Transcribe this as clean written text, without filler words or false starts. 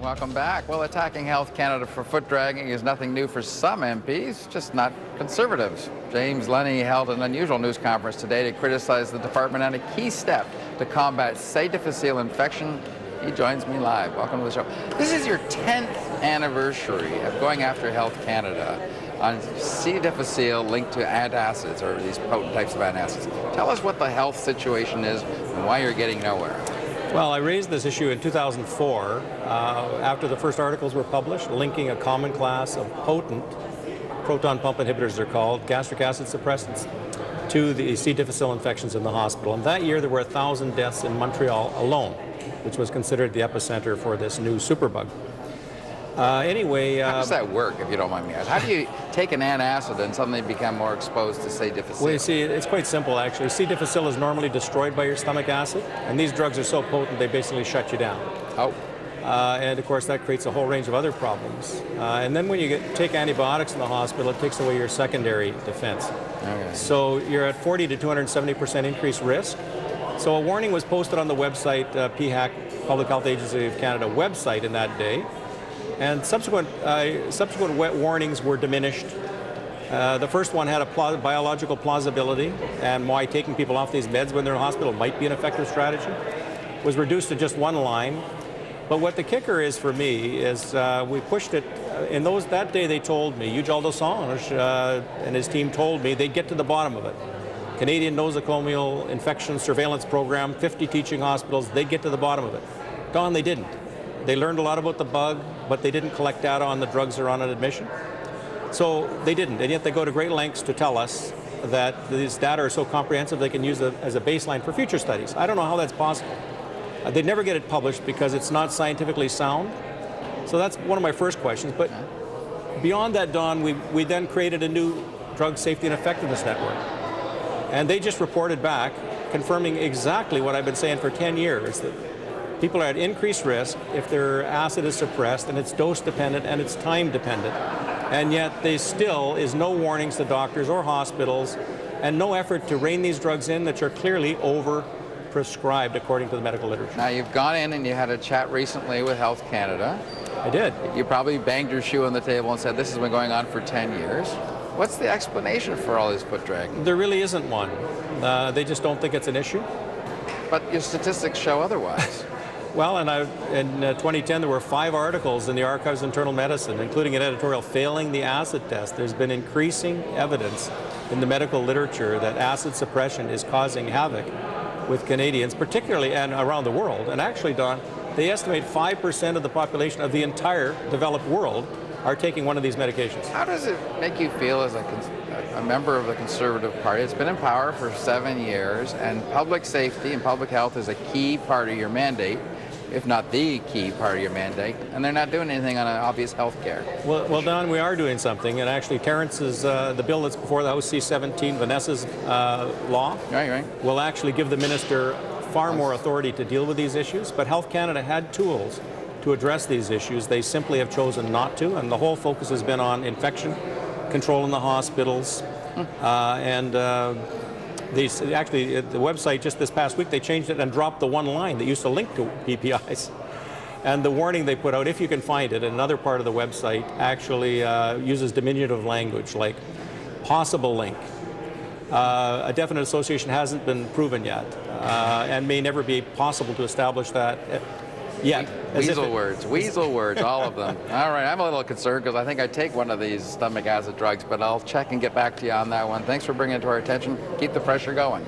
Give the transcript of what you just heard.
Welcome back. Well, attacking Health Canada for foot dragging is nothing new for some MPs, just not Conservatives. James Lunney held an unusual news conference today to criticize the department on a key step to combat C. difficile infection. He joins me live. Welcome to the show. This is your 10th anniversary of going after Health Canada on C. difficile linked to antacids, or these potent types of antacids. Tell us what the health situation is and why you're getting nowhere. Well, I raised this issue in 2004 after the first articles were published linking a common class of potent proton-pump inhibitors, they're called, gastric acid suppressants, to the C. difficile infections in the hospital. And that year there were 1,000 deaths in Montreal alone, which was considered the epicenter for this new superbug. How does that work, if you don't mind me asking? How do you take an antacid and suddenly become more exposed to C. difficile? Well, you see, it's quite simple, actually. C. difficile is normally destroyed by your stomach acid, and these drugs are so potent they basically shut you down. Oh. And of course, that creates a whole range of other problems. And then when you take antibiotics in the hospital, it takes away your secondary defense. Okay. So you're at 40 to 270% increased risk. So a warning was posted on the website, PHAC, Public Health Agency of Canada website in that day. And subsequent warnings were diminished. The first one had a biological plausibility, and why taking people off these meds when they're in the hospital might be an effective strategy. Was reduced to just one line. But what the kicker is for me is we pushed it. That day they told me, Eugel Dosange and his team told me they'd get to the bottom of it. Canadian nosocomial infection surveillance program, 50 teaching hospitals, they'd get to the bottom of it. Don, they didn't. They learned a lot about the bug, but they didn't collect data on the drugs that are on admission. So they didn't, and yet they go to great lengths to tell us that these data are so comprehensive they can use it as a baseline for future studies. I don't know how that's possible. They'd never get it published because it's not scientifically sound. So that's one of my first questions. But beyond that, Don, we then created a new drug safety and effectiveness network. And they just reported back, confirming exactly what I've been saying for 10 years, that people are at increased risk if their acid is suppressed, and it's dose dependent and it's time dependent. And yet there still is no warnings to doctors or hospitals and no effort to rein these drugs in that are clearly over-prescribed according to the medical literature. Now, you've gone in and you had a chat recently with Health Canada. I did. You probably banged your shoe on the table and said, this has been going on for 10 years. What's the explanation for all this foot dragging? There really isn't one. They just don't think it's an issue. But your statistics show otherwise. Well, in 2010, there were 5 articles in the Archives of Internal Medicine, including an editorial failing the acid test. There's been increasing evidence in the medical literature that acid suppression is causing havoc with Canadians, particularly and around the world. And actually, Don, they estimate 5% of the population of the entire developed world are taking one of these medications. How does it make you feel as a member of the Conservative Party? It's been in power for 7 years, and public safety and public health is a key part of your mandate, if not the key part of your mandate, and they're not doing anything on obvious health care. Well, Don, we are doing something, and actually Terrence's, the bill that's before the House, C-17, Vanessa's law, right, will actually give the minister far more authority to deal with these issues, but Health Canada had tools to address these issues. They simply have chosen not to, and the whole focus has been on infection control in the hospitals, actually, the website just this past week, they changed it and dropped the one line that used to link to PPIs. And the warning they put out, if you can find it, in another part of the website actually uses diminutive language like possible link. A definite association hasn't been proven yet and may never be possible to establish that yet. Weasel words, all of them. All right, I'm a little concerned because I think I take one of these stomach acid drugs, but I'll check and get back to you on that one. Thanks for bringing it to our attention. Keep the pressure going.